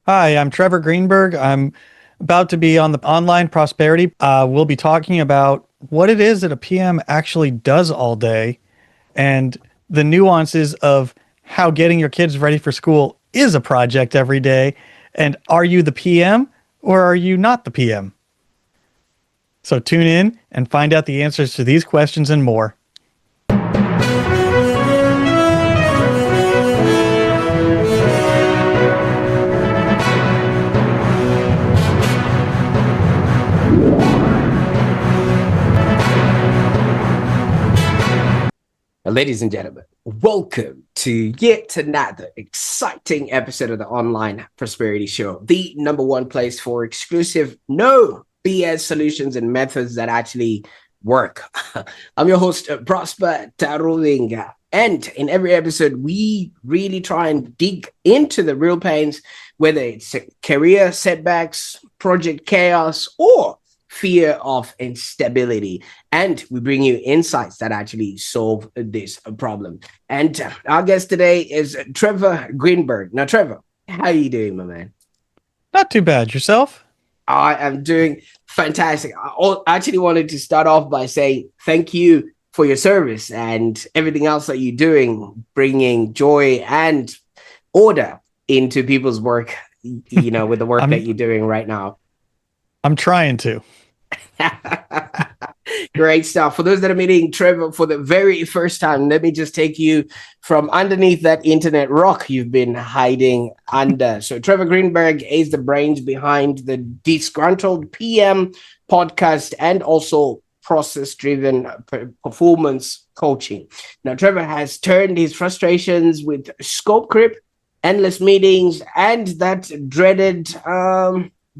Hi, I'm Trevor Greenberg. I'm about to be on the online prosperity. We'll be talking about what it is that a PM actually does all day and the nuances of how getting your kids ready for school is a project every day. And are you the PM or are you not the PM? So tune in and find out the answers to these questions and more. Ladies and gentlemen, welcome to yet another exciting episode of the Online Prosperity Show, the number one place for exclusive, no BS solutions and methods that actually work. I'm your host, Prosper Taruvinga. And in every episode, we really try and dig into the real pains, whether it's career setbacks, project chaos, or fear of instability, and we bring you insights that actually solve this problem. And our guest today is Trevor Greenberg. Now, Trevor, how are you doing, my man? Not too bad. Yourself? I am doing fantastic. I actually wanted to start off by saying thank you for your service and everything else that you're doing, bringing joy and order into people's work, with the work that you're doing right now. I'm trying to. Great stuff. For those that are meeting Trevor for the very first time, let me just take you from underneath that internet rock you've been hiding under. So Trevor Greenberg is the brains behind the Disgruntled PM Podcast and also process-driven performance coaching. Now, Trevor has turned his frustrations with scope creep, endless meetings, and that dreaded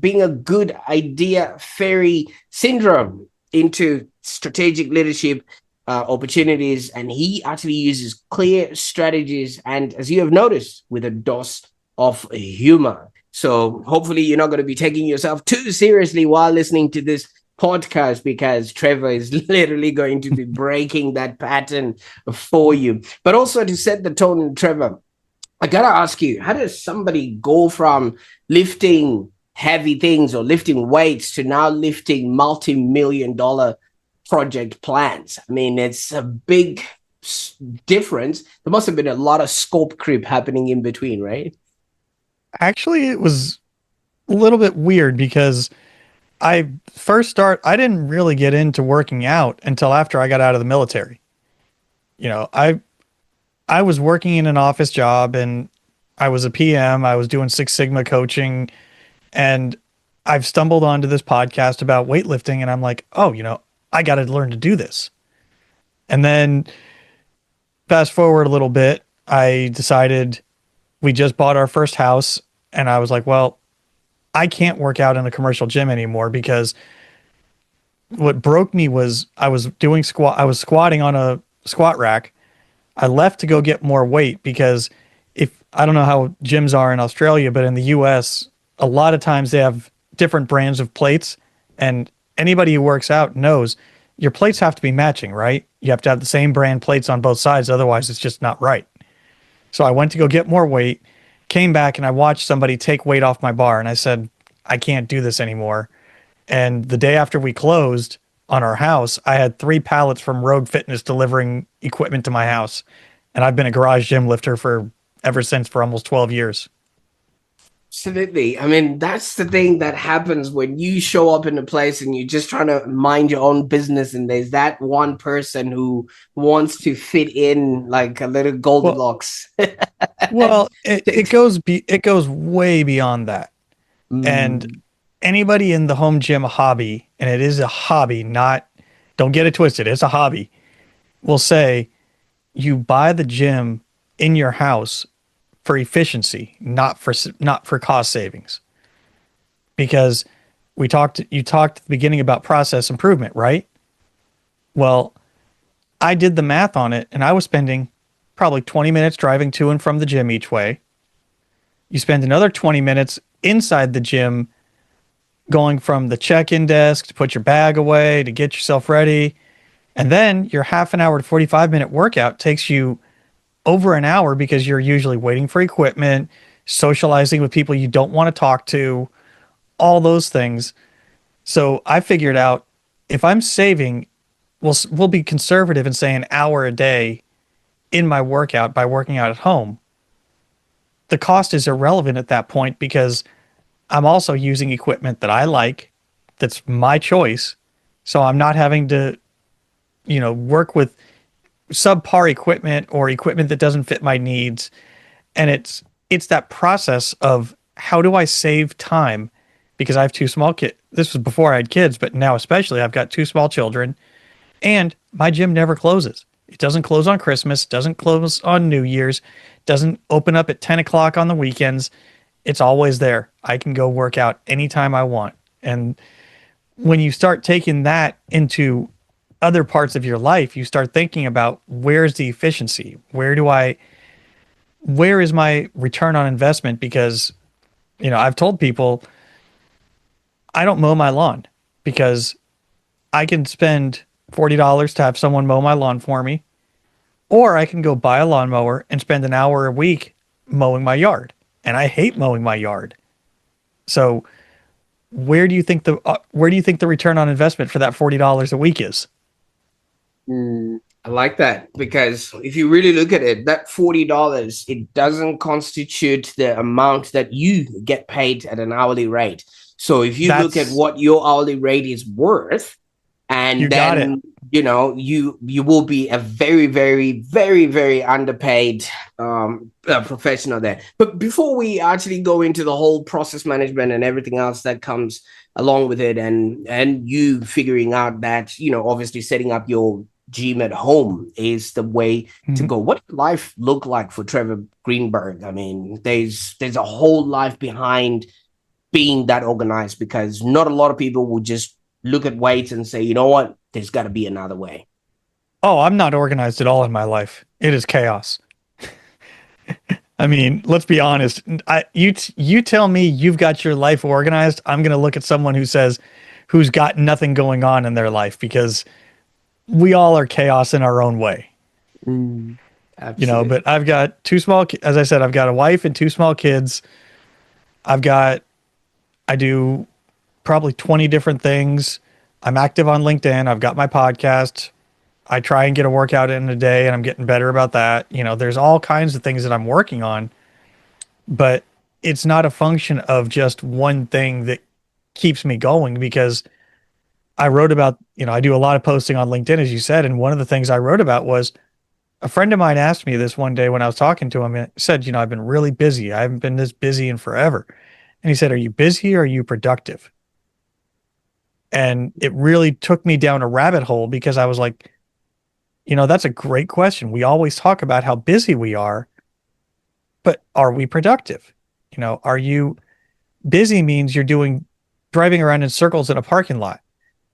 being a good idea fairy syndrome into strategic leadership opportunities. And he actually uses clear strategies and, as you have noticed, with a dose of humor. So hopefully you're not going to be taking yourself too seriously while listening to this podcast, because Trevor is literally going to be breaking that pattern for you. But also to set the tone, Trevor, I got to ask you, how does somebody go from lifting heavy things or lifting weights to now lifting multi-million-dollar project plans? I mean, it's a big difference. There must have been a lot of scope creep happening in between, right? Actually, it was a little bit weird because I didn't really get into working out until after I got out of the military. I was working in an office job and I was a PM. I was doing Six Sigma coaching. And I've stumbled onto this podcast about weightlifting and I'm like, oh, I got to learn to do this. And then fast forward a little bit, I decided we just bought our first house and I was like, well, I can't work out in a commercial gym anymore because what broke me was I was squatting on a squat rack. I left to go get more weight because I don't know how gyms are in Australia, but in the US, a lot of times they have different brands of plates, and anybody who works out knows your plates have to be matching, right? You have to have the same brand plates on both sides. Otherwise it's just not right. So I went to go get more weight, came back and I watched somebody take weight off my bar and I said, I can't do this anymore. And the day after we closed on our house, I had 3 pallets from Road Fitness delivering equipment to my house. And I've been a garage gym lifter ever since for almost 12 years. Absolutely. I mean, that's the thing that happens when you show up in a place and you're just trying to mind your own business. And there's that one person who wants to fit in like a little Goldilocks. Well, it goes way beyond that. And anybody in the home gym hobby, and it is a hobby, don't get it twisted, it's a hobby, will say you buy the gym in your house for efficiency, not for cost savings. Because you talked at the beginning about process improvement, right? Well, I did the math on it and I was spending probably 20 minutes driving to and from the gym each way. You spend another 20 minutes inside the gym going from the check-in desk to put your bag away, to get yourself ready. And then your half an hour to 45-minute workout takes you over an hour because you're usually waiting for equipment, socializing with people you don't want to talk to, all those things. So I figured out if I'm saving, we'll be conservative and say an hour a day in my workout by working out at home. The cost is irrelevant at that point because I'm also using equipment that I like, that's my choice. So I'm not having to, work with subpar equipment or equipment that doesn't fit my needs. And it's that process of how do I save time? Because I have two small kids. This was before I had kids, but now especially I've got two small children, and my gym never closes. It doesn't close on Christmas, doesn't close on New Year's, doesn't open up at 10 o'clock on the weekends. It's always there. I can go work out anytime I want. And when you start taking that into other parts of your life, you start thinking about where's the efficiency? Where is my return on investment? Because, I've told people I don't mow my lawn because I can spend $40 to have someone mow my lawn for me, or I can go buy a lawnmower and spend an hour a week mowing my yard. And I hate mowing my yard. So where do you think the return on investment for that $40 a week is? I like that, because if you really look at it, that $40, it doesn't constitute the amount that you get paid at an hourly rate. So if you look at what your hourly rate is worth, and then you will be a very, very, very, very underpaid professional there. But before we actually go into the whole process management and everything else that comes along with it, and you figuring out that, obviously setting up your gym at home is the way to go. What does life look like for Trevor Greenberg? I mean, there's a whole life behind being that organized, because not a lot of people will just look at weights and say, you know what, there's got to be another way. Oh, I'm not organized at all in my life. It is chaos. I mean, let's be honest. You tell me you've got your life organized, I'm going to look at someone who's got nothing going on in their life, because we all are chaos in our own way. Absolutely. But I've got as I said, I've got a wife and two small kids. I do probably 20 different things. I'm active on LinkedIn. I've got my podcast. I try and get a workout in a day, and I'm getting better about that. There's all kinds of things that I'm working on, but it's not a function of just one thing that keeps me going, because I wrote about, I do a lot of posting on LinkedIn, as you said. And one of the things I wrote about was a friend of mine asked me this one day when I was talking to him, and said, I've been really busy. I haven't been this busy in forever. And he said, are you busy or are you productive? And it really took me down a rabbit hole, because I was like, that's a great question. We always talk about how busy we are, but are we productive? Are you busy means you're driving around in circles in a parking lot.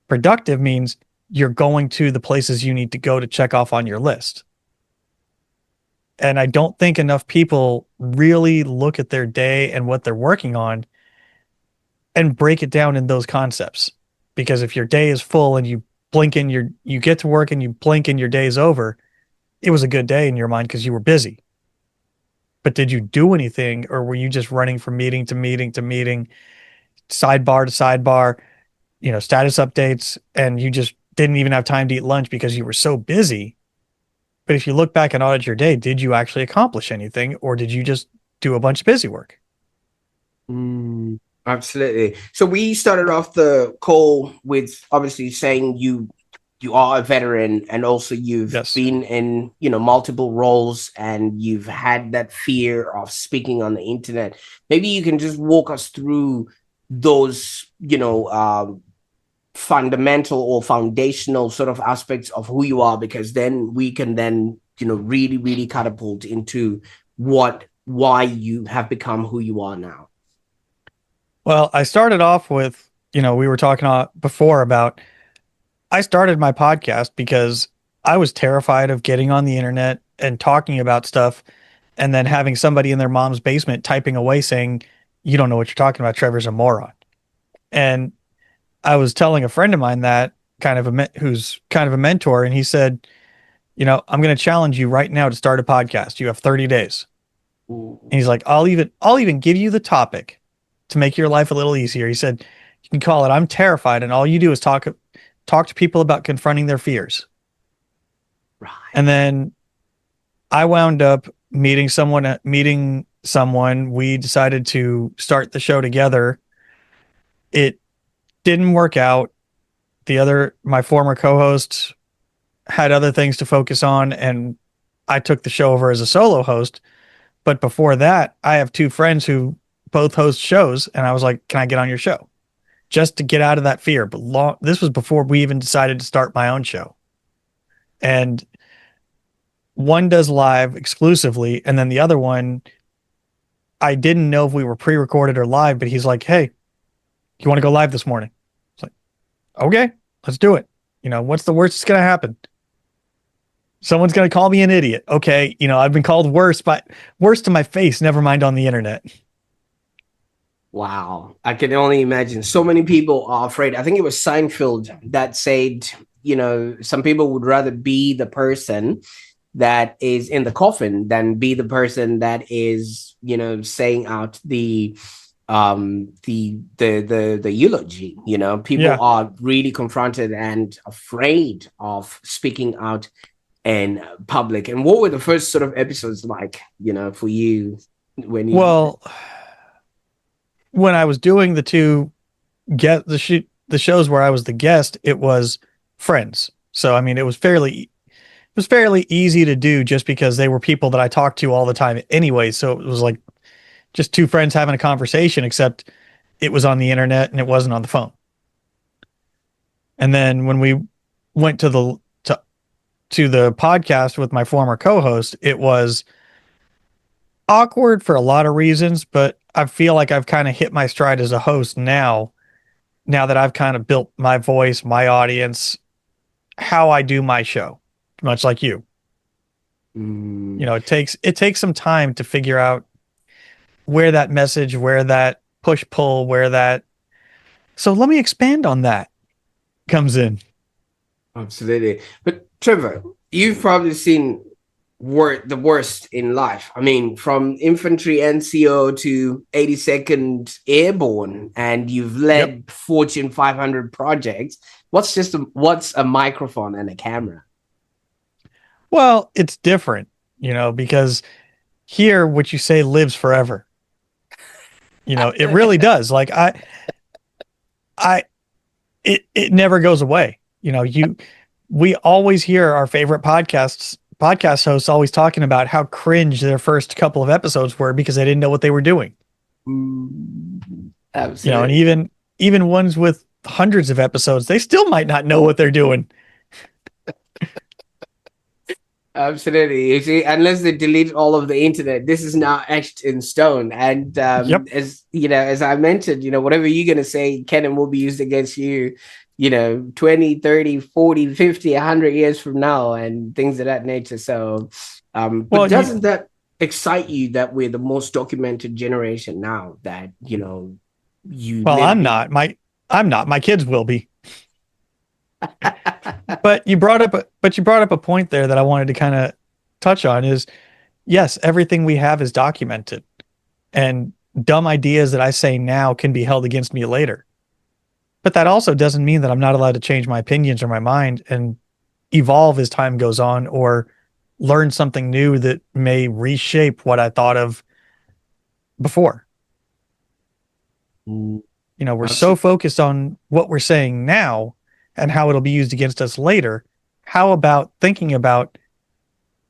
Productive means you're going to the places you need to go to check off on your list. And I don't think enough people really look at their day and what they're working on and break it down in those concepts. Because if your day is full and you get to work and you blink and your day is over, it was a good day in your mind because you were busy. But did you do anything, or were you just running from meeting to meeting to meeting, sidebar to sidebar, status updates, and you just didn't even have time to eat lunch because you were so busy? But if you look back and audit your day, did you actually accomplish anything, or did you just do a bunch of busy work? Absolutely. So we started off the call with obviously saying you are a veteran, and also you've been in, multiple roles, and you've had that fear of speaking on the internet. Maybe you can just walk us through those, fundamental or foundational sort of aspects of who you are, because then we can really, really catapult into why you have become who you are now. Well, I started off with, we were talking before about, I started my podcast because I was terrified of getting on the internet and talking about stuff, and then having somebody in their mom's basement typing away saying, you don't know what you're talking about, Trevor's a moron. And I was telling a friend of mine that who's kind of a mentor, and he said, I'm going to challenge you right now to start a podcast. You have 30 days. And he's like, I'll even give you the topic to make your life a little easier. He said, you can call it I'm terrified, and all you do is talk to people about confronting their fears. Right. And then I wound up meeting someone. We decided to start the show together. It didn't work out. My former co-host had other things to focus on, and I took the show over as a solo host. But before that, I have two friends who both host shows, and I was like, can I get on your show? Just to get out of that fear. But this was before we even decided to start my own show. And one does live exclusively, and then the other one, I didn't know if we were pre-recorded or live, but he's like, hey, you want to go live this morning? It's like, okay, let's do it. What's the worst that's going to happen? Someone's going to call me an idiot. Okay. I've been called worse to my face, never mind on the internet. Wow. I can only imagine. So many people are afraid. I think it was Seinfeld that said, some people would rather be the person that is in the coffin than be the person that is, saying out the eulogy. People are really confronted and afraid of speaking out in public. And what were the first sort of episodes like, for you when you? Well, when I was doing the shows where I was the guest, it was friends. So I mean, it was fairly easy to do just because they were people that I talked to all the time anyway. So it was like just two friends having a conversation, except it was on the internet and it wasn't on the phone. And then when we went to the podcast with my former co-host, it was awkward for a lot of reasons, but I feel like I've kind of hit my stride as a host now that I've kind of built my voice, my audience, how I do my show, much like you. It takes some time to figure out where that message, where that push pull, so let me expand on that comes in. Absolutely. But Trevor, you've probably seen the worst in life. I mean, from infantry NCO to 82nd Airborne, and you've led Fortune 500 projects. What's a microphone and a camera? Well, it's different, because here what you say lives forever. It really does. Like it never goes away. We always hear our favorite podcast hosts always talking about how cringe their first couple of episodes were because they didn't know what they were doing. Absolutely. And even ones with hundreds of episodes, they still might not know what they're doing. Absolutely. You see, unless they delete all of the internet, this is now etched in stone. And as I mentioned, whatever you're going to say can and will be used against you, 20, 30, 40, 50, 100 years from now and things of that nature. So, but doesn't that excite you that we're the most documented generation now that, I'm not. My kids will be. But you brought up a point there that I wanted to kind of touch on is, yes, everything we have is documented, and dumb ideas that I say now can be held against me later. But that also doesn't mean that I'm not allowed to change my opinions or my mind and evolve as time goes on, or learn something new that may reshape what I thought of before. We're so focused on what we're saying now and how it'll be used against us later. How about thinking about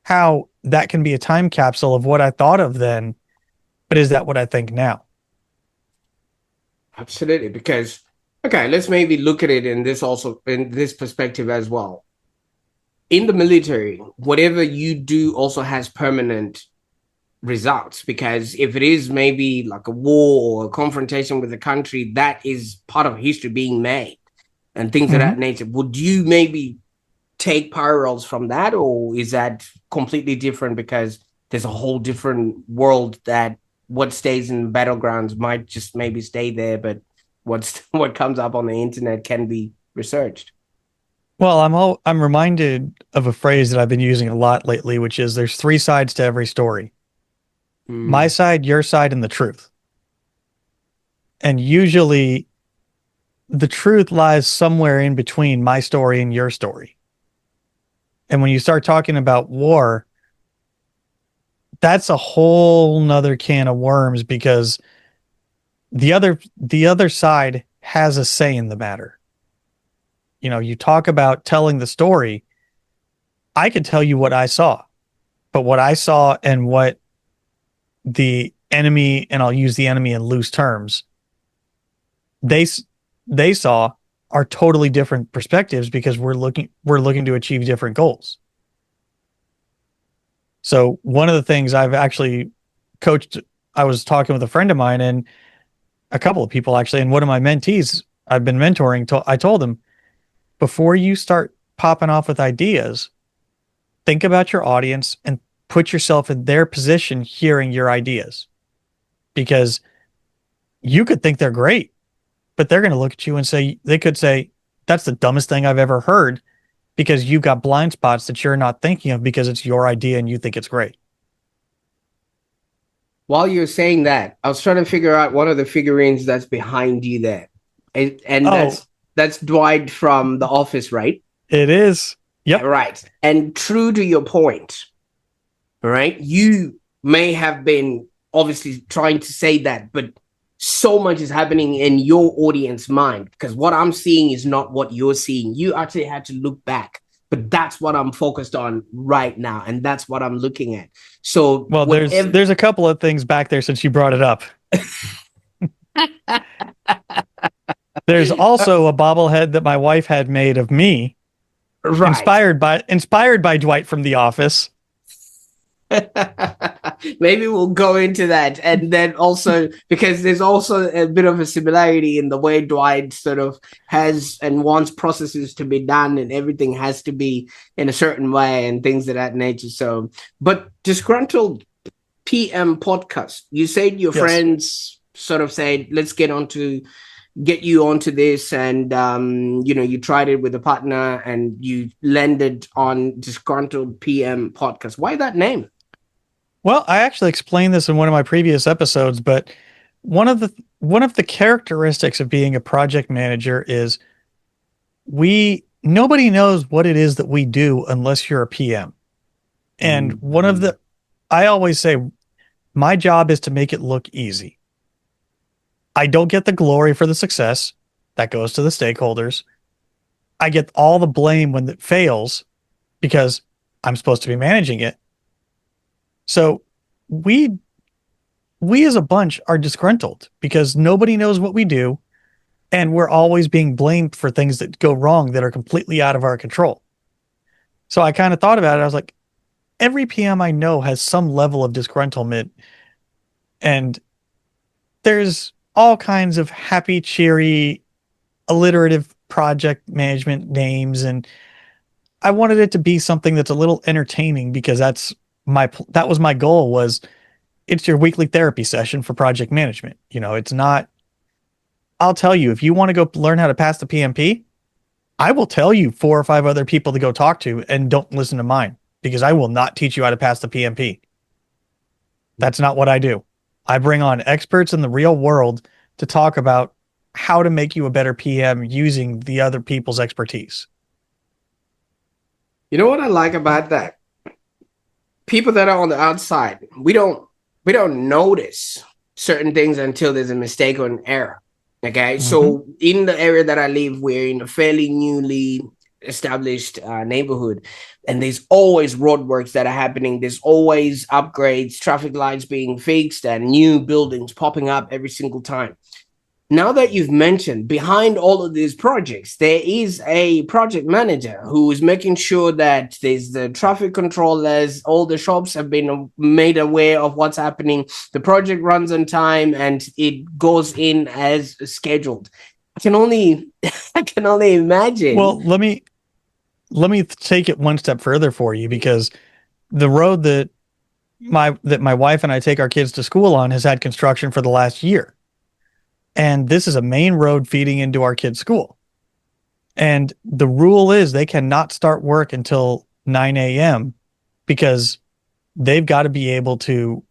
how that can be a time capsule of what I thought of then, but is that what I think now? Absolutely. Because, okay, let's maybe look at it in this perspective as well. In the military, whatever you do also has permanent results, because if it is maybe like a war or a confrontation with a country, that is part of history being made and things of that nature. Would you maybe take parallels from that, or is that completely different because there's a whole different world that what stays in battlegrounds might just maybe stay there, but what comes up on the internet can be researched? Well, I'm reminded of a phrase that I've been using a lot lately, which is there's three sides to every story. my side, your side, and the truth. And usually the truth lies somewhere in between my story and your story. And when you start talking about war, that's a whole nother can of worms, because the other side has a say in the matter. You know, you talk about telling the story. I could tell you what I saw, but what I saw and what the enemy, and I'll use the enemy in loose terms, they saw, are totally different perspectives, because we're looking to achieve different goals. So one of the things I've actually coached, I was talking with a friend of mine and a couple of people actually, and one of my mentees I've been mentoring, I told him, before you start popping off with ideas, think about your audience and put yourself in their position hearing your ideas. Because you could think they're great, but they're going to look at you and they could say, that's the dumbest thing I've ever heard, because you've got blind spots that you're not thinking of because it's your idea and you think it's great. While you're saying that, I was trying to figure out one of the figurines that's behind you there. And that's Dwight from The Office, right? It is. Yep. Right. And true to your point, right? You may have been obviously trying to say that, but so much is happening in your audience mind, because what I'm seeing is not what you're seeing. You actually had to look back, but that's what I'm focused on right now, and that's what I'm looking at. So, well, there's a couple of things back there since you brought it up. There's also a bobblehead that my wife had made of me, right, inspired by Dwight from The Office. Maybe we'll go into that. And then also, because there's also a bit of a similarity in the way Dwight sort of has and wants processes to be done, and everything has to be in a certain way and things of that nature. So, but Disgruntled PM Podcast, you said your friends sort of said, let's get you onto this, and you tried it with a partner and you landed on Disgruntled PM Podcast. Why that name? Well, I actually explained this in one of my previous episodes, but one of the characteristics of being a project manager is nobody knows what it is that we do unless you're a PM. And I always say, my job is to make it look easy. I don't get the glory for the success. That goes to the stakeholders. I get all the blame when it fails because I'm supposed to be managing it. So we as a bunch are disgruntled because nobody knows what we do, and we're always being blamed for things that go wrong that are completely out of our control. So I kind of thought about it. I was like, every PM I know has some level of disgruntlement, and there's all kinds of happy, cheery, alliterative project management names, and I wanted it to be something that's a little entertaining, because that was my goal. Was it's your weekly therapy session for project management. It's not. I'll tell you, if you want to go learn how to pass the PMP, I will tell you 4 or 5 other people to go talk to, and don't listen to mine, because I will not teach you how to pass the PMP. That's not what I do. I bring on experts in the real world to talk about how to make you a better PM using the other people's expertise. You know what I like about that? People that are on the outside, we don't notice certain things until there's a mistake or an error. Okay. Mm-hmm. So in the area that I live, we're in a fairly newly established neighborhood, and there's always roadworks that are happening. There's always upgrades, traffic lights being fixed, and new buildings popping up every single time. Now that you've mentioned, behind all of these projects, there is a project manager who is making sure that there's the traffic controllers, all the shops have been made aware of what's happening, the project runs on time, and it goes in as scheduled. I can only imagine. Well, let me take it one step further for you, because the road that my wife and I take our kids to school on has had construction for the last year. And this is a main road feeding into our kids' school. And the rule is they cannot start work until 9 a.m. because they've got to be able to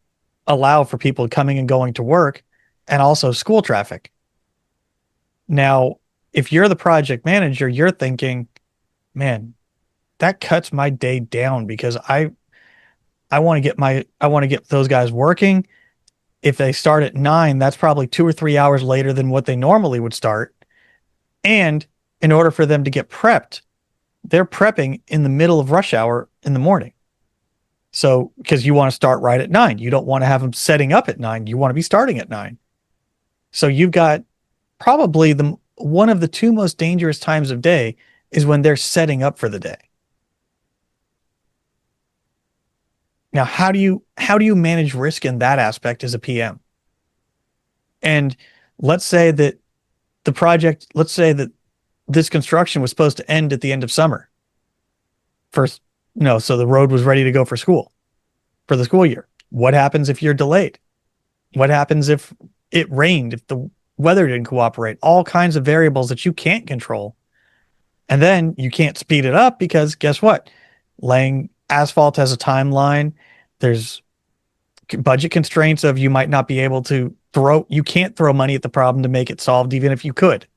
allow for people coming and going to work and also school traffic. Now, if you're the project manager, you're thinking, man, that cuts my day down because I want to get those guys working. If they start at 9, that's probably 2 or 3 hours later than what they normally would start. And in order for them to get prepped, they're prepping in the middle of rush hour in the morning. So, because you want to start right at 9, you don't want to have them setting up at 9. You want to be starting at 9. So you've got probably one of the two most dangerous times of day is when they're setting up for the day. Now, how do you manage risk in that aspect as a PM? And let's say that this construction was supposed to end at the end of summer. So the road was ready to go for the school year. What happens if you're delayed? What happens if it rained, if the weather didn't cooperate? All kinds of variables that you can't control. And then you can't speed it up because guess what? Laying asphalt has a timeline. There's budget constraints of you might not be able to you can't throw money at the problem to make it solved, even if you could.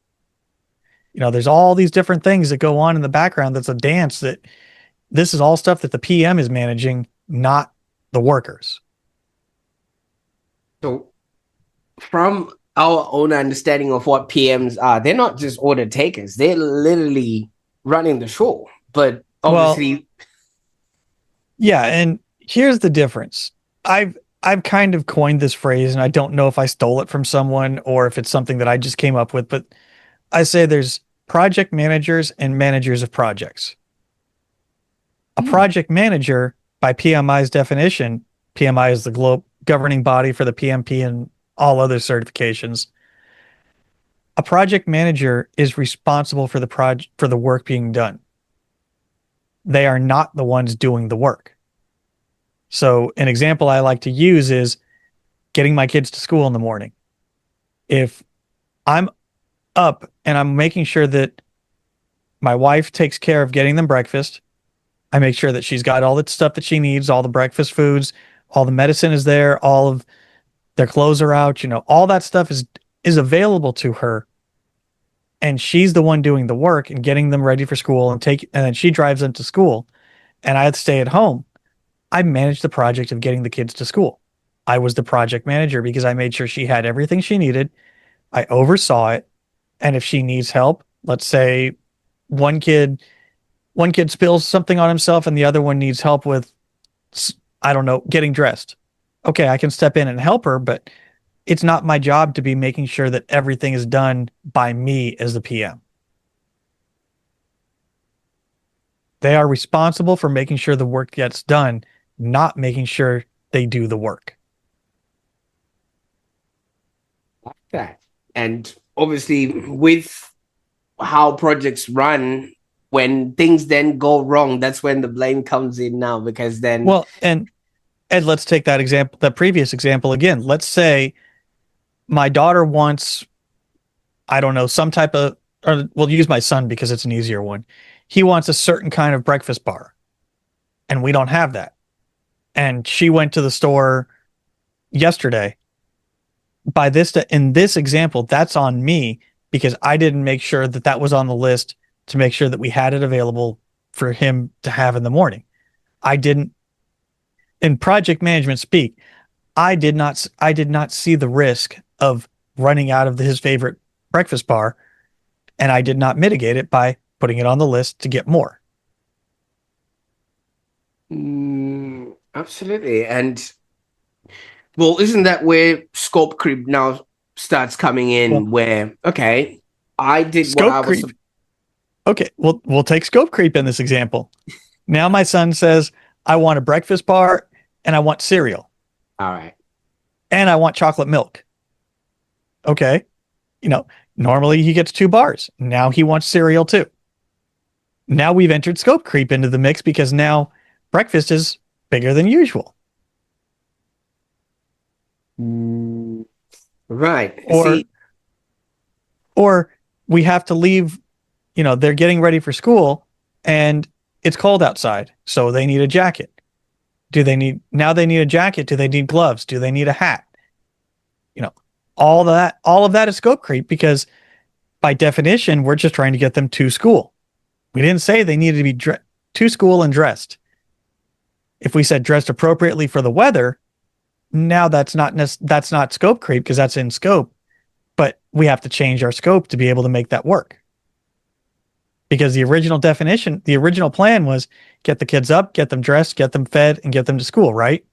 There's all these different things that go on in the background. That's a dance that this is all stuff that the PM is managing, not the workers. So from our own understanding of what PMs are, they're not just order takers. They're literally running the show. But obviously... Yeah, and here's the difference. I've kind of coined this phrase, and I don't know if I stole it from someone or if it's something that I just came up with, but I say there's project managers and managers of projects. A project manager, by PMI's definition, PMI is the governing body for the PMP and all other certifications. A project manager is responsible for the work being done. They are not the ones doing the work. So an example I like to use is getting my kids to school in the morning. If I'm up and I'm making sure that my wife takes care of getting them breakfast, I make sure that she's got all the stuff that she needs, all the breakfast foods, all the medicine is there, all of their clothes are out, all that stuff is available to her. And she's the one doing the work and getting them ready for school and then she drives them to school and I stay at home. I managed the project of getting the kids to school. I was the project manager because I made sure she had everything she needed. I oversaw it. And if she needs help, let's say one kid spills something on himself and the other one needs help with, I don't know, getting dressed. Okay, I can step in and help her, but it's not my job to be making sure that everything is done by me as the PM. They are responsible for making sure the work gets done, not making sure they do the work. That. And obviously with how projects run, when things then go wrong, that's when the blame comes in now, because then... Well, and Ed, let's take that previous example again. Let's say my daughter wants, I don't know, some type of, or we'll use my son because it's an easier one. He wants a certain kind of breakfast bar, and we don't have that. And she went to the store yesterday. In this example, that's on me because I didn't make sure that was on the list to make sure that we had it available for him to have in the morning. I didn't, in project management speak, I did not see the risk of running out of his favorite breakfast bar, and I did not mitigate it by putting it on the list to get more. Absolutely. And well, isn't that where scope creep now starts coming in? Where, okay, I did what I was... Okay, we'll take scope creep in this example. Now my son says, I want a breakfast bar and I want cereal. All right. And I want chocolate milk. Okay. Normally he gets 2 bars. Now he wants cereal too. Now we've entered scope creep into the mix because now breakfast is bigger than usual. Right. Or we have to leave, they're getting ready for school and it's cold outside, so they need a jacket. Now they need a jacket? Do they need gloves? Do they need a hat? All of that is scope creep, because by definition, we're just trying to get them to school. We didn't say they needed to be to school and dressed. If we said dressed appropriately for the weather, now that's not scope creep, because that's in scope, but we have to change our scope to be able to make that work. Because the original plan was get the kids up, get them dressed, get them fed, and get them to school, right?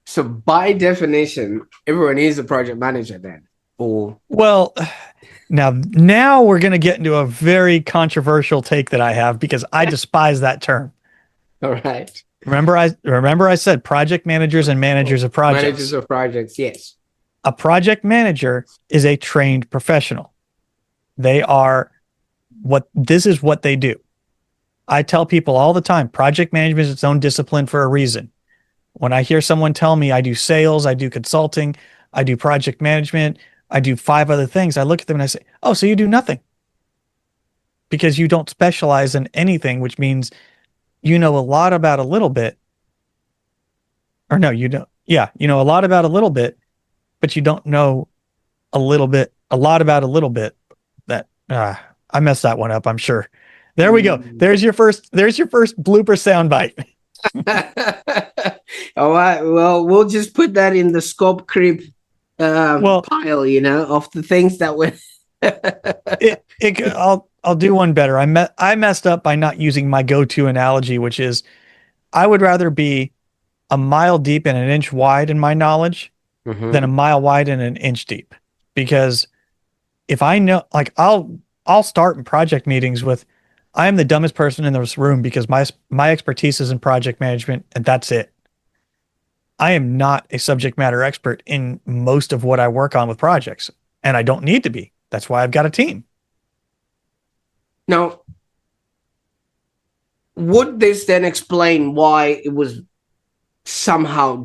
So by definition, everyone is a project manager then. Well, now we're going to get into a very controversial take that I have, because I despise that term. All right. Remember I said project managers and managers of projects. Managers of projects, yes. A project manager is a trained professional. This is what they do. I tell people all the time, project management is its own discipline for a reason. When I hear someone tell me I do sales, I do consulting, I do project management, I do 5 other things, I look at them and I say, oh, so you do nothing. Because you don't specialize in anything, which means you know a lot about a little bit. Or no, you don't. Yeah, you know a lot about a little bit, but you don't know a lot about a little bit. I messed that one up, I'm sure. There we go. There's your first blooper soundbite. All right. Well, we'll just put that in the scope creep pile, of the things that were. I'll do one better. I messed up by not using my go-to analogy, which is I would rather be a mile deep and an inch wide in my knowledge than a mile wide and an inch deep. Because if I know, like I'll start in project meetings with, I am the dumbest person in this room because my expertise is in project management, and that's it. I am not a subject matter expert in most of what I work on with projects, and I don't need to be. That's why I've got a team. Now, would this then explain why it was somehow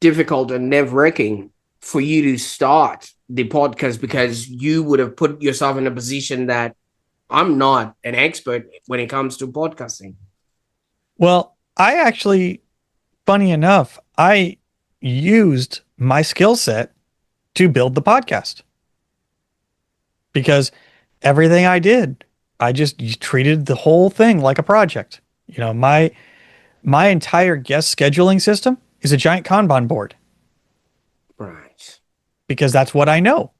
difficult and nerve-wracking for you to start the podcast, because you would have put yourself in a position that I'm not an expert when it comes to podcasting? Well, I actually, funny enough, I used my skill set to build the podcast, because everything I did, I just treated the whole thing like a project. My entire guest scheduling system is a giant Kanban board. Right. Because that's what I know.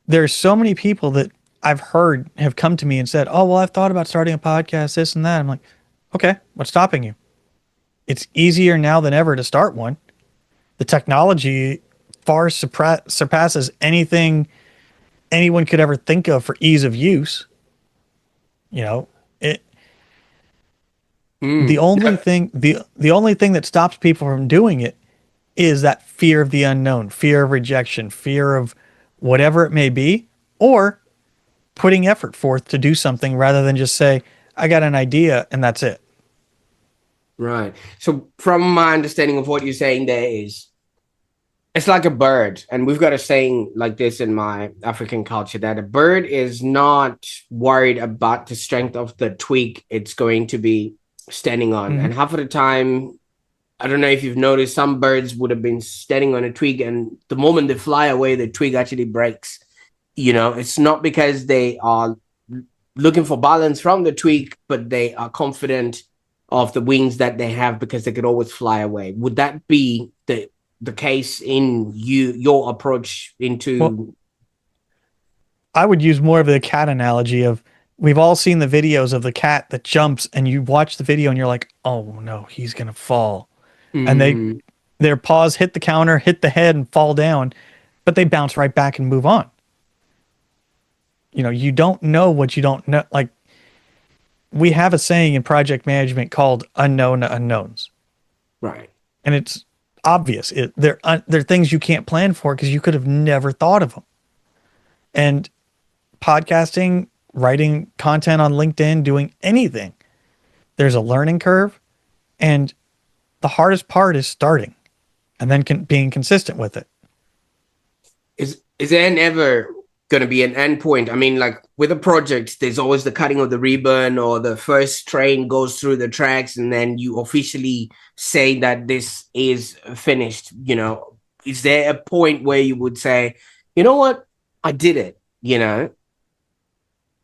There's so many people that I've heard have come to me and said, oh, well, I've thought about starting a podcast, this and that. I'm like, okay, what's stopping you? It's easier now than ever to start one. The technology far surpasses anything anyone could ever think of for ease of use. The only thing that stops people from doing it is that fear of the unknown, fear of rejection, fear of whatever it may be, or putting effort forth to do something rather than just say, I got an idea and that's it. Right. So from my understanding of what you're saying there is, it's like a bird. And we've got a saying like this in my African culture, that a bird is not worried about the strength of the twig it's going to be standing on. And half of the time, I don't know if you've noticed, some birds would have been standing on a twig, and the moment they fly away, the twig actually breaks. It's not because they are looking for balance from the twig, but they are confident of the wings that they have because they could always fly away. Would that be the case in your approach into? Well, I would use more of the cat analogy of, we've all seen the videos of the cat that jumps, and you watch the video and you're like, oh no, he's going to fall. And their paws hit the counter, hit the head, and fall down, but they bounce right back and move on. You don't know what you don't know. Like, we have a saying in project management called unknown unknowns. Right. And it's obvious. They're things you can't plan for because you could have never thought of them. And podcasting, writing content on LinkedIn, doing anything, there's a learning curve, and the hardest part is starting and then being consistent with it. Is there never going to be an endpoint? I mean, like with a project, there's always the cutting of the ribbon, or the first train goes through the tracks, and then you officially say that this is finished. You know, is there a point where you would say, you know what, I did it? You know?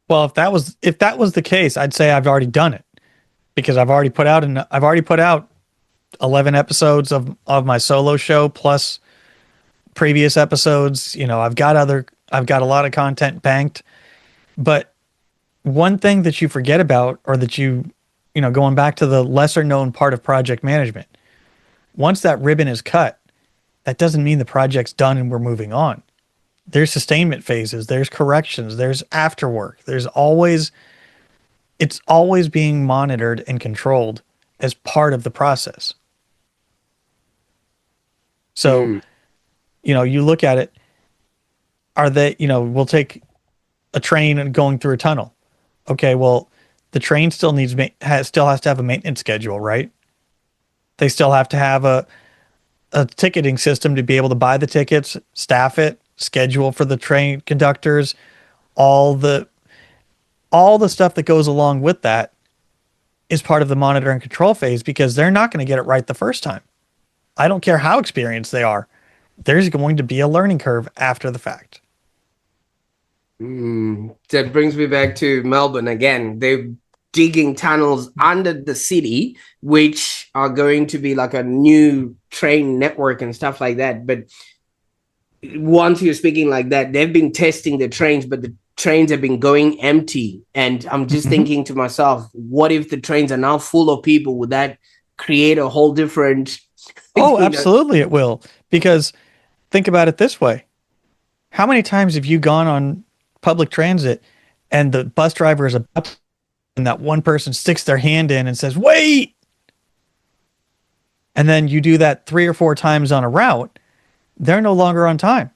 Well, if that was the case, I'd say I've already done it, because I've already put out 11 episodes of my solo show plus previous episodes. You know, I've got a lot of content banked. But one thing that you forget about, or that going back to the lesser known part of project management, once that ribbon is cut, that doesn't mean the project's done and we're moving on. There's sustainment phases, there's corrections, there's afterwork. It's always being monitored and controlled as part of the process. So, you look at it, we'll take a train and going through a tunnel. Okay, well, the train still has to have a maintenance schedule, right? They still have to have a ticketing system to be able to buy the tickets, staff it, schedule for the train conductors, all the stuff that goes along with that is part of the monitor and control phase, because they're not going to get it right the first time. I don't care how experienced they are. There's going to be a learning curve after the fact. That brings me back to Melbourne again. They're digging tunnels under the city, which are going to be like a new train network and stuff like that. But once you're speaking like that, they've been testing the trains, but the trains have been going empty. And I'm just thinking to myself, what if the trains are now full of people? Would that create a whole different... Oh, absolutely it will. Because think about it this way. How many times have you gone on public transit and the bus driver is about, and that one person sticks their hand in and says, wait! And then you do that 3 or 4 times on a route, they're no longer on time.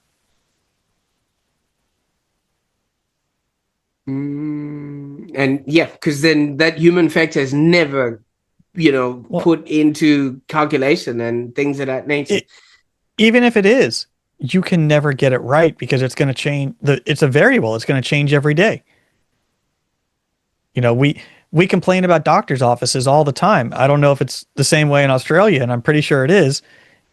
And yeah, because then that human factor is never, put into calculation and things of that nature. Even if it is, you can never get it right, because it's going to change. It's a variable. It's going to change every day. We complain about doctors' offices all the time. I don't know if it's the same way in Australia, and I'm pretty sure it is,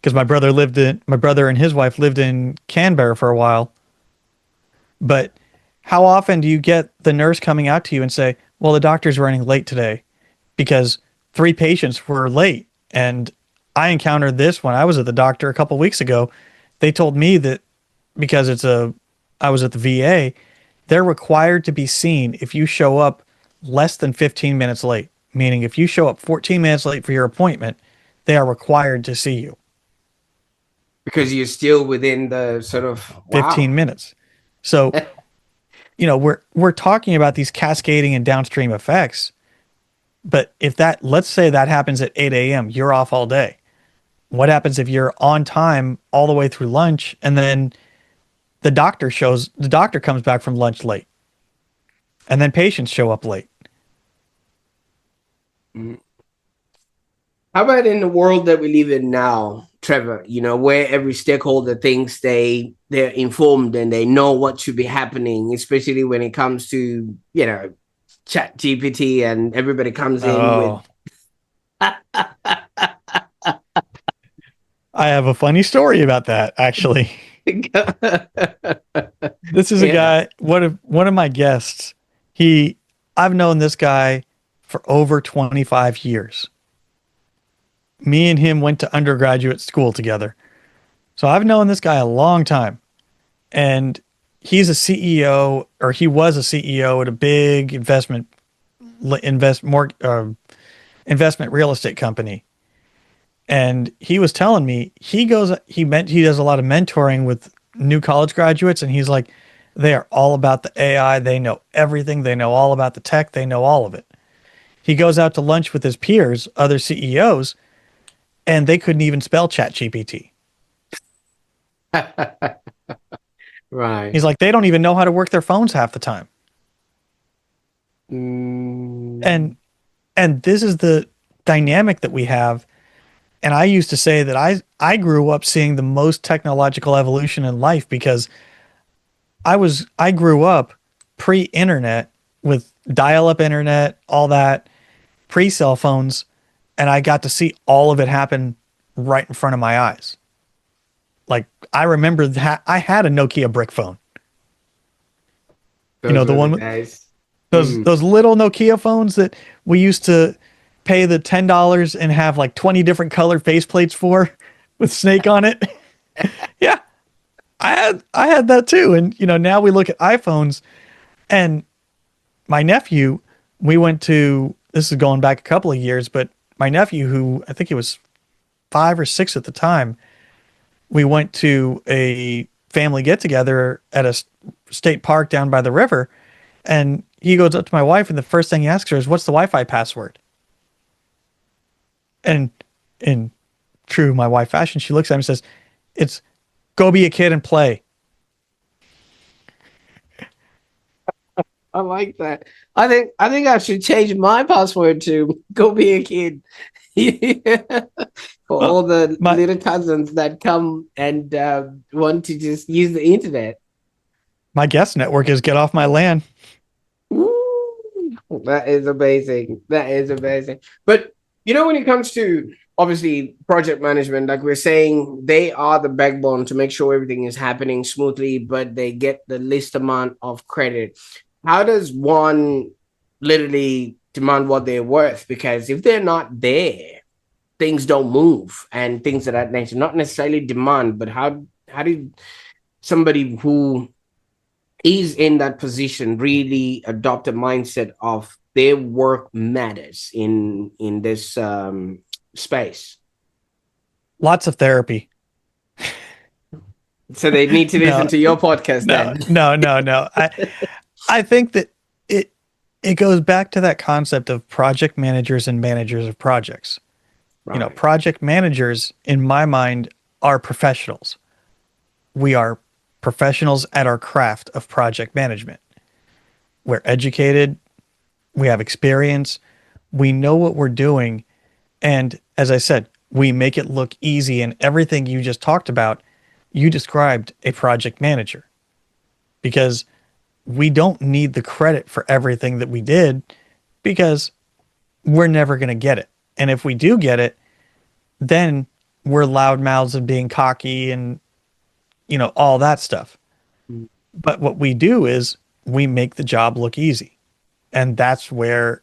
because my brother and his wife lived in Canberra for a while. But how often do you get the nurse coming out to you and say, well, the doctor's running late today because 3 patients were late? And I encountered this when I was at the doctor a couple weeks ago. They told me that because I was at the VA, they're required to be seen if you show up less than 15 minutes late. Meaning if you show up 14 minutes late for your appointment, they are required to see you. Because you're still within the sort of 15 minutes. So, we're talking about these cascading and downstream effects. But let's say that happens at 8 a.m., you're off all day. What happens if you're on time all the way through lunch, and then the doctor comes back from lunch late, and then patients show up late? How about in the world that we live in now, Trevor, where every stakeholder thinks they're informed and they know what should be happening, especially when it comes to, Chat GPT, and everybody comes in with... I have a funny story about that, actually. This is a guy, one of my guests. I've known this guy for over 25 years. Me and him went to undergraduate school together. So I've known this guy a long time. And he's a CEO, or he was a CEO at a big investment real estate company. And he was telling me he does a lot of mentoring with new college graduates, and he's like, they are all about the AI. They know everything. They know all about the tech. They know all of it. He goes out to lunch with his peers, other CEOs, and they couldn't even spell ChatGPT. Right. He's like, they don't even know how to work their phones half the time. And this is the dynamic that we have. And I used to say that I grew up seeing the most technological evolution in life, because I grew up pre-internet with dial-up internet, all that, pre-cell phones, and I got to see all of it happen right in front of my eyes. Like I remember that I had a Nokia brick phone. You know, Those the were the one with days. those little Nokia phones that we used to pay the $10 and have like 20 different colored faceplates for with Snake on it. Yeah, I had that too. And you know, now we look at iPhones and my nephew, we went to, this is going back a couple of years, but my nephew, who I think he was 5 or 6 at the time, we went to a family get together at a state park down by the river. And he goes up to my wife, and the first thing he asks her is, "What's the Wi-Fi password?" And in true my wife fashion, she looks at him and says, "It's go be a kid and play." I like that. I think I should change my password to go be a kid. For Well, all the my little cousins that come and want to just use the internet. my guest network is get off my LAN. Woo! That is amazing. That is amazing. But you know, when it comes to obviously project management, like we're saying, they are the backbone to make sure everything is happening smoothly, but they get the least amount of credit. How does one literally demand what they're worth? Because if they're not there, things don't move and things of that nature. Not necessarily demand, but how do somebody who is in that position really adopt a mindset of their work matters in this space? Lots of therapy. So they need to listen No, to your podcast no, then. no, no, no. I think that it goes back to that concept of project managers and managers of projects. You know, Right. project managers, in my mind, are professionals. We are professionals at our craft of project management. We're educated, we have experience, we know what we're doing. And as I said, we make it look easy. And everything you just talked about, you described a project manager because we don't need the credit for everything that we did because we're never going to get it. And if we do get it, then we're loudmouths and being cocky and, you know, all that stuff. But what we do is we make the job look easy. And that's where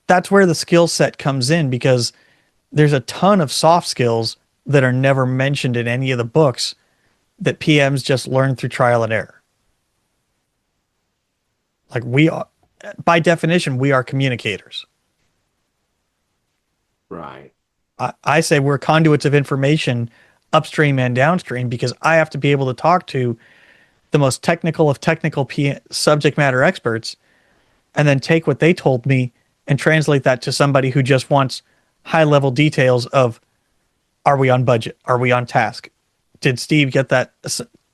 the skill set comes in because there's a ton of soft skills that are never mentioned in any of the books that PMs just learn through trial and error. Like we are, by definition, we are communicators. Right. I say we're conduits of information upstream and downstream because I have to be able to talk to the most technical of technical subject matter experts and then take what they told me and translate that to somebody who just wants high level details of, are we on budget? Are we on task? Did Steve get that?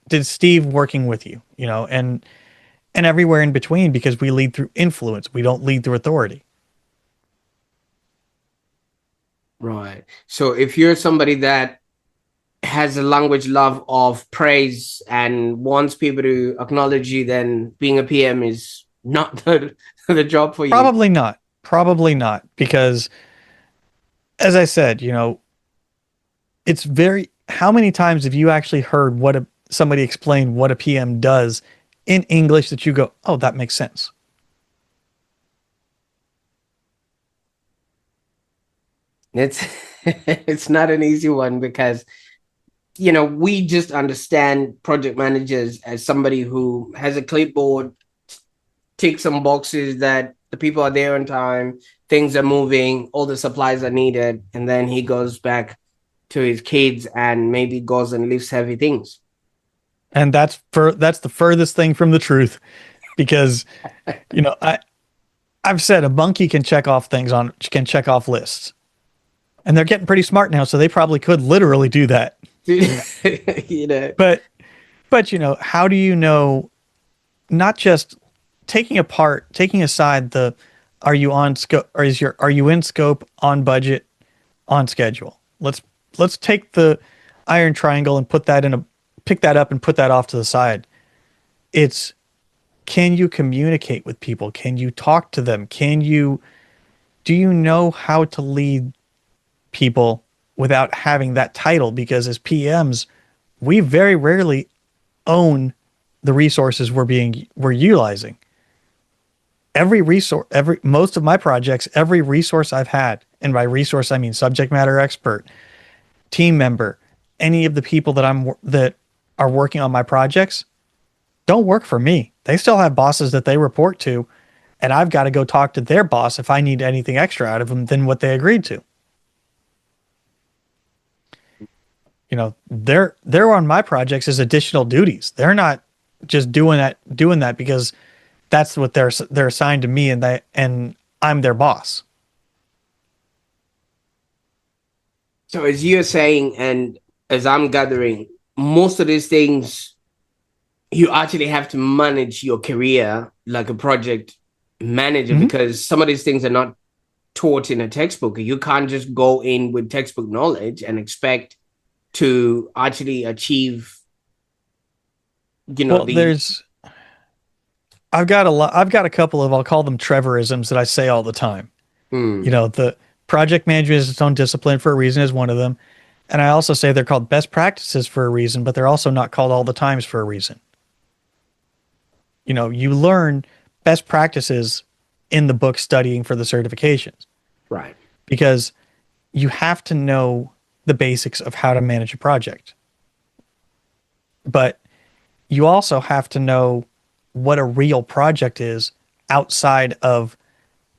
Did Steve working with you? You know, and everywhere in between because we lead through influence. We don't lead through authority. Right. So if you're somebody that has a language love of praise and wants people to acknowledge you, then being a PM is not the job for you. Probably not. Probably not. Because as I said, you know, it's very, how many times have you actually heard somebody explain what a PM does in English that you go, oh, that makes sense? It's it's not an easy one because we just understand project managers as somebody who has a clipboard, ticks some boxes that the people are there on time, things are moving, all the supplies are needed, and then he goes back to his kids and maybe goes and lifts heavy things. And that's the furthest thing from the truth because, you know, I've said a monkey can check off lists. And they're getting pretty smart now, so they probably could literally do that. you know. But you know, how do you know, not just taking aside the, are you on scope, or are you in scope, on budget, on schedule? Let's take the iron triangle and pick that up and put that off to the side. It's, can you communicate with people? Can you talk to them? Do you know how to lead people without having that title? Because as PMs, we very rarely own the resources we're utilizing. Most of my projects, every resource I've had, and by resource I mean subject matter expert, team member, any of the people that are working on my projects don't work for me. They still have bosses that they report to, and I've got to go talk to their boss if I need anything extra out of them than what they agreed to. You know, they're on my projects as additional duties. They're not just doing that because that's what they're assigned to me, and I'm their boss. So as you're saying, and as I'm gathering, most of these things, you actually have to manage your career like a project manager, because some of these things are not taught in a textbook. You can't just go in with textbook knowledge and expect to actually achieve, I've got a couple of, I'll call them Trevorisms that I say all the time. You know, the project management is its own discipline for a reason is one of them. And I also say they're called best practices for a reason, but they're also not called all the times for a reason. You know, you learn best practices in the book studying for the certifications. Right. Because you have to know the basics of how to manage a project. But you also have to know what a real project is outside of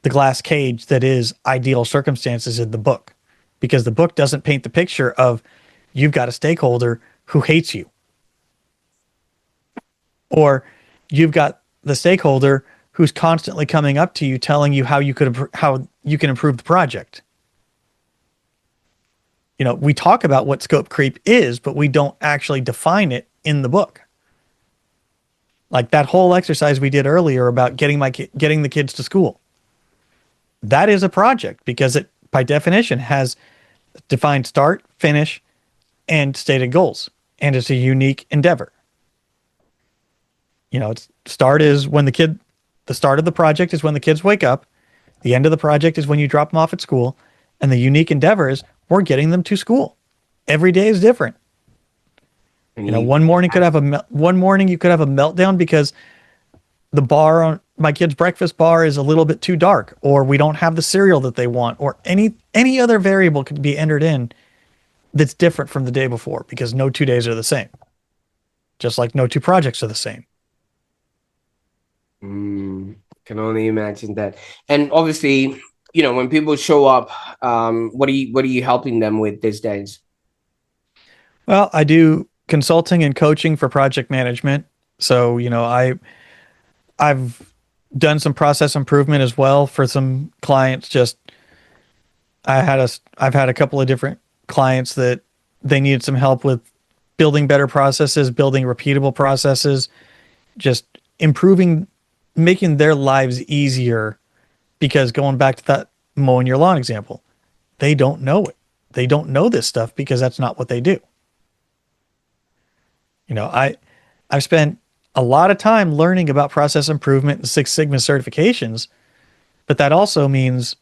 the glass cage that is ideal circumstances in the book. Because the book doesn't paint the picture of you've got a stakeholder who hates you. Or you've got the stakeholder who's constantly coming up to you telling you how you can improve the project. You know, we talk about what scope creep is, but we don't actually define it in the book. Like that whole exercise we did earlier about getting the kids to school. That is a project because it, by definition, has defined start, finish, and stated goals. And it's a unique endeavor. You know, the start of the project is when the kids wake up. The end of the project is when you drop them off at school. And the unique endeavor is we're getting them to school. Every day is different. You know, one morning you could have a meltdown because my kid's breakfast bar is a little bit too dark, or we don't have the cereal that they want, or any other variable could be entered in that's different from the day before, because no 2 days are the same. Just like no two projects are the same. Can only imagine that. And obviously, you know, when people show up, what are you helping them with these days? Well, I do consulting and coaching for project management. So, you know, I've done some process improvement as well for some clients. I've had a couple of different clients that they needed some help with building better processes, building repeatable processes, just improving, making their lives easier. Because going back to that mowing your lawn example, they don't know it. They don't know this stuff because that's not what they do. You know, I've spent a lot of time learning about process improvement and Six Sigma certifications, but that also means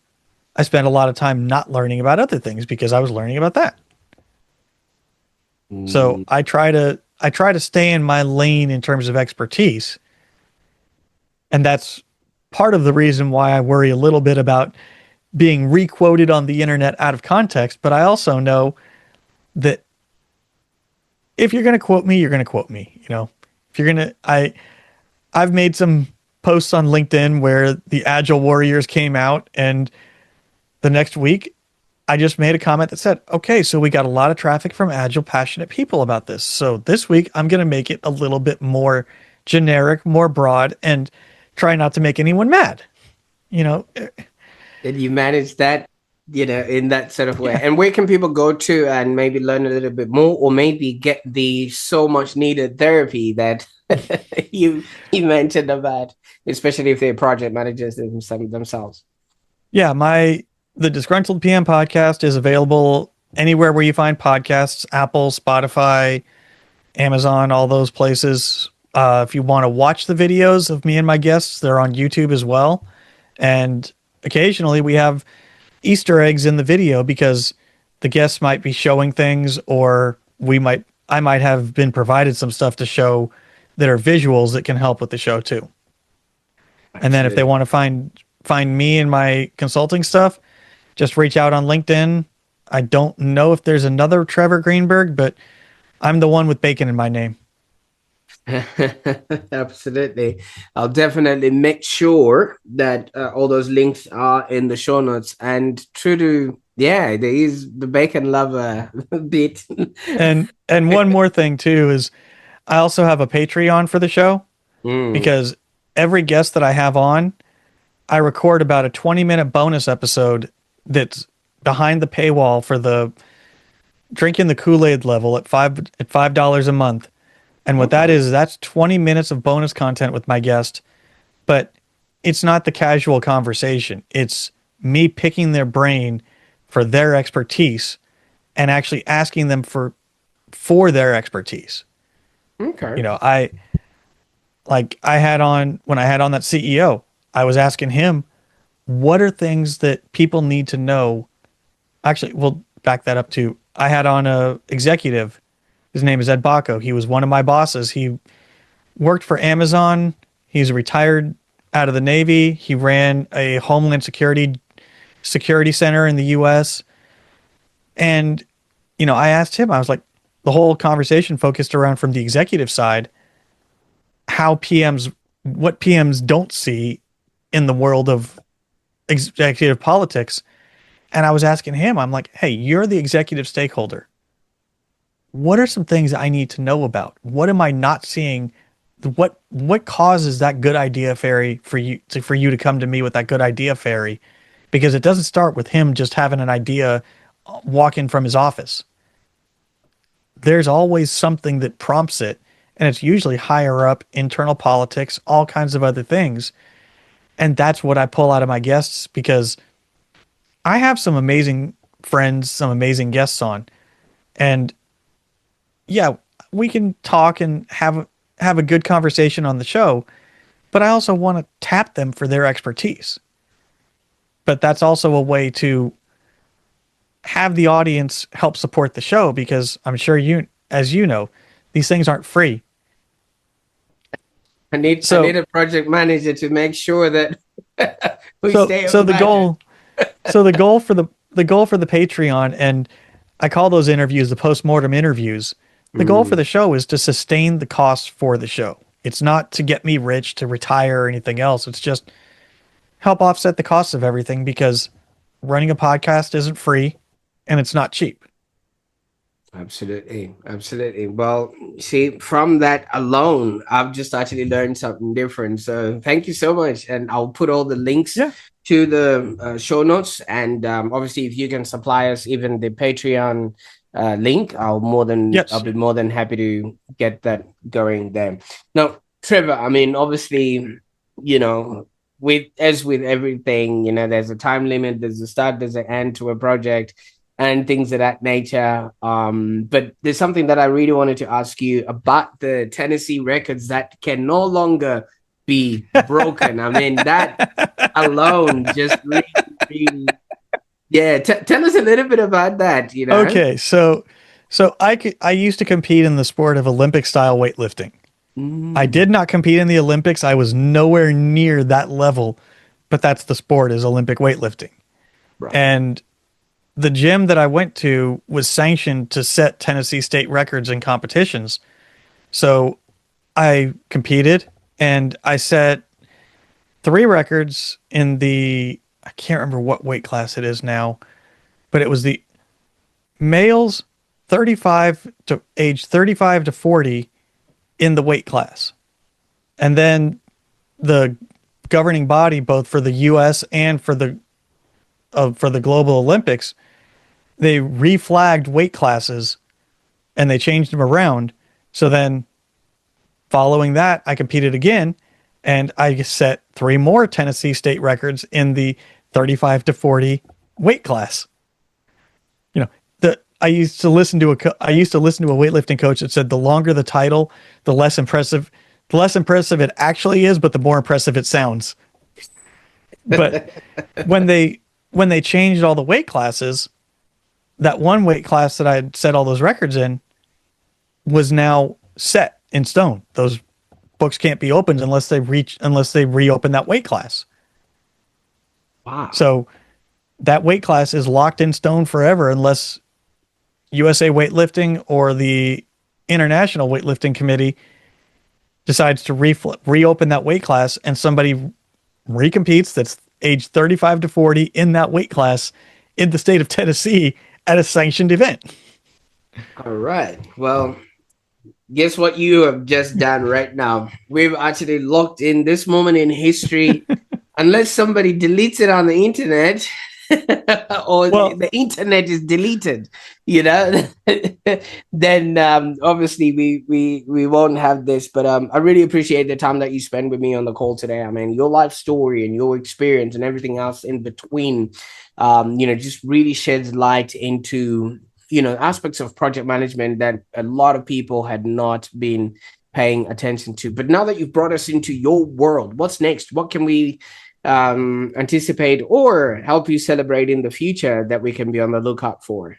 I spent a lot of time not learning about other things because I was learning about that. So I try to stay in my lane in terms of expertise. And that's part of the reason why I worry a little bit about being requoted on the internet out of context. But I also know that if you're going to quote me, you're going to quote me. You know, if you're going to, I've made some posts on LinkedIn where the Agile Warriors came out, and the next week I just made a comment that said, okay, so we got a lot of traffic from Agile passionate people about this. So this week I'm going to make it a little bit more generic, more broad, and try not to make anyone mad. You know, Did you manage that, you know, in that sort of way? Yeah. And where can people go to and maybe learn a little bit more, or maybe get the so much needed therapy that you mentioned about, especially if they're project managers themselves? Yeah, the Disgruntled PM podcast is available anywhere where you find podcasts: Apple, Spotify, Amazon, all those places. If you want to watch the videos of me and my guests, they're on YouTube as well. And occasionally we have Easter eggs in the video because the guests might be showing things, or I might have been provided some stuff to show that are visuals that can help with the show too. And then if they want to find me and my consulting stuff, just reach out on LinkedIn. I don't know if there's another Trevor Greenberg, but I'm the one with bacon in my name. Absolutely. I'll definitely make sure that all those links are in the show notes. And true to, there is the bacon lover bit. And one more thing too is I also have a Patreon for the show because every guest that I have on, I record about a 20-minute bonus episode that's behind the paywall for the drinking the Kool-Aid level at $5 a month. And what that is, that's 20 minutes of bonus content with my guest, but it's not the casual conversation. It's me picking their brain for their expertise and actually asking them for their expertise. Okay. You know, when I had on that CEO, I was asking him, what are things that people need to know? Actually, we'll back that up to, I had on a executive. His name is M.E.D.I.A. He was one of my bosses. He worked for Amazon. He's retired out of the Navy. He ran a Homeland Security center in the U.S. And, you know, I asked him, I was like, the whole conversation focused around from the executive side, what PMs don't see in the world of executive politics. And I was asking him, I'm like, hey, you're the executive stakeholder. What are some things I need to know about? What am I not seeing? What causes that good idea fairy for you to come to me with that good idea fairy? Because it doesn't start with him just having an idea walking from his office. There's always something that prompts it, and it's usually higher up, internal politics, all kinds of other things. And that's what I pull out of my guests, because I have some amazing friends, some amazing guests on, and yeah, we can talk and have a good conversation on the show, but I also want to tap them for their expertise. But that's also a way to have the audience help support the show, because I'm sure as you know, these things aren't free. I need a project manager to make sure that we stay on the goal. So the goal for the Patreon, and I call those interviews the post-mortem interviews. The goal for the show is to sustain the costs for the show. It's not to get me rich, to retire, or anything else. It's just help offset the costs of everything, because running a podcast isn't free and it's not cheap. Absolutely. Absolutely. Well, see, from that alone, I've just actually learned something different. So thank you so much. And I'll put all the links to the show notes. And obviously, if you can supply us even the Patreon link, I'll be more than happy to get that going there. Now, Trevor, I mean, obviously, you know, with everything, you know, there's a time limit, there's a start, there's an end to a project, and things of that nature. But there's something that I really wanted to ask you about the Tennessee records that can no longer be broken. I mean, that alone just really yeah, tell us a little bit about that, you know. Okay, so I used to compete in the sport of Olympic style weightlifting. I did not compete in the Olympics. I was nowhere near that level, but that's the sport, is Olympic weightlifting. Right. And the gym that I went to was sanctioned to set Tennessee state records in competitions. So I competed and I set 3 records in I can't remember what weight class it is now, but it was the males age 35 to 40 in the weight class. And then the governing body, both for the US and for the global Olympics, they reflagged weight classes and they changed them around. So then following that, I competed again, and I set 3 more Tennessee state records in the 35 to 40 weight class. You know, I used to listen to a weightlifting coach that said the longer the title, the less impressive the less impressive it actually is, but the more impressive it sounds. But when they changed all the weight classes, that one weight class that I had set all those records in was now set in stone. Those books can't be opened unless they reopen that weight class. Wow. So that weight class is locked in stone forever unless USA Weightlifting or the International Weightlifting Committee decides to reopen that weight class and somebody recompetes that's age 35 to 40 in that weight class in the state of Tennessee at a sanctioned event. All right. Well, guess what you have just done right now? We've actually locked in this moment in history. Unless somebody deletes it on the internet or the internet is deleted, then obviously we won't have this. But I really appreciate the time that you spend with me on the call today. I mean, your life story and your experience and everything else in between, just really sheds light into, aspects of project management that a lot of people had not been paying attention to. But now that you've brought us into your world, what's next? What can we anticipate or help you celebrate in the future that we can be on the lookout for?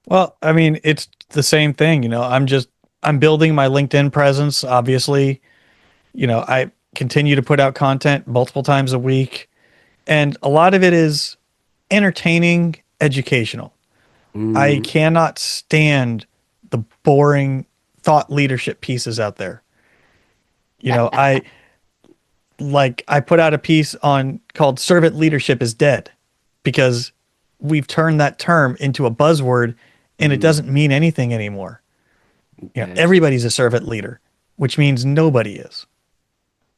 Well, I mean, it's the same thing. I'm building my LinkedIn presence. Obviously, I continue to put out content multiple times a week, and a lot of it is entertaining, educational. I cannot stand the boring thought leadership pieces out there. I put out a piece called "Servant Leadership is Dead," because we've turned that term into a buzzword and it doesn't mean anything anymore. Everybody's a servant leader, which means nobody is.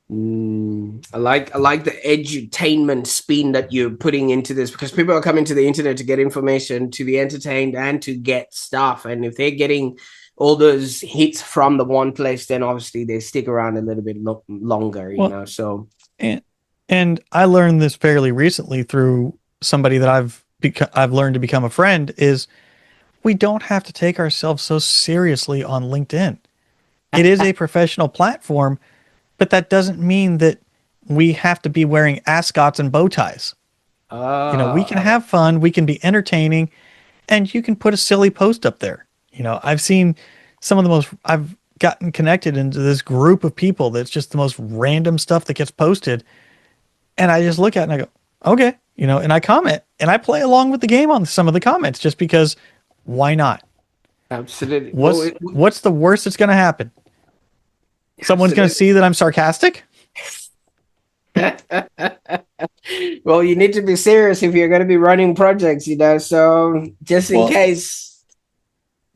I like the edutainment spin that you're putting into this, because people are coming to the internet to get information, to be entertained, and to get stuff. And if they're getting all those hits from the one place, then obviously they stick around a little bit longer. So and I learned this fairly recently through somebody that I've learned to become a friend, is we don't have to take ourselves so seriously on LinkedIn. It is a professional platform, but that doesn't mean that we have to be wearing ascots and bow ties. We can have fun, we can be entertaining, and you can put a silly post up there. I've seen I've gotten connected into this group of people that's just the most random stuff that gets posted. And I just look at it and I go, okay, and I comment and I play along with the game on some of the comments just because why not? Absolutely. What's the worst that's going to happen? Someone's going to see that I'm sarcastic? Well, you need to be serious if you're going to be running projects, so just in case,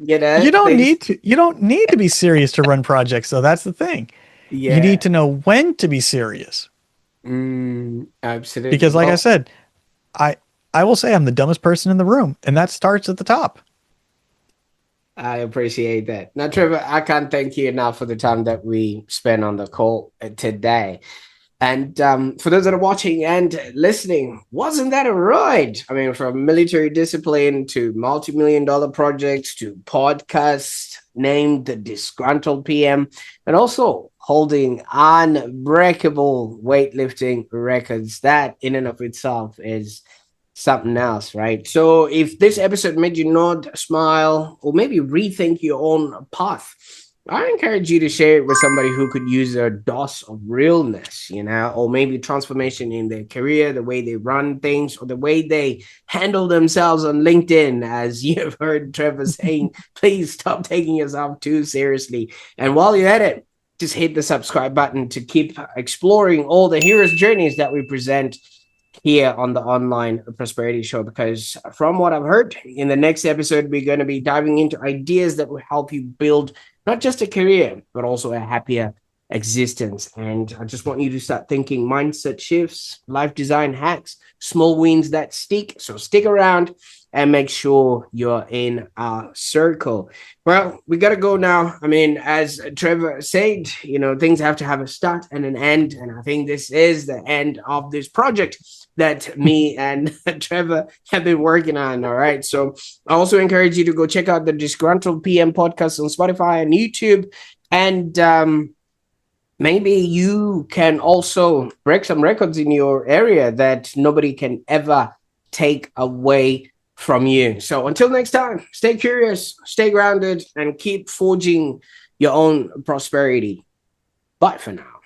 you don't need to be serious to run projects, though. That's the thing. Yeah. You need to know when to be serious. Absolutely. Because like I said, I will say I'm the dumbest person in the room, and that starts at the top. I appreciate that. Now, Trevor, I can't thank you enough for the time that we spent on the call today. And for those that are watching and listening, wasn't that a ride? I mean, from military discipline to multi-million-dollar projects to podcasts named the Disgruntled PM, and also holding unbreakable weightlifting records. That in and of itself is something else, right? So if this episode made you nod, smile, or maybe rethink your own path, I encourage you to share it with somebody who could use a dose of realness, or maybe transformation in their career, the way they run things, or the way they handle themselves on LinkedIn. As you've heard Trevor saying, please stop taking yourself too seriously. And while you're at it, just hit the subscribe button to keep exploring all the hero's journeys that we present here on the Online Prosperity Show, because from what I've heard, in the next episode, we're going to be diving into ideas that will help you build not just a career, but also a happier existence. And I just want you to start thinking mindset shifts, life design hacks, small wins that stick. So stick around and make sure you're in our circle. Well, we got to go now. I mean, as Trevor said, things have to have a start and an end. And I think this is the end of this project that me and Trevor have been working on. All right. So I also encourage you to go check out the Disgruntled PM podcast on Spotify and YouTube. And maybe you can also break some records in your area that nobody can ever take away from you. So until next time, stay curious, stay grounded, and keep forging your own prosperity. Bye for now.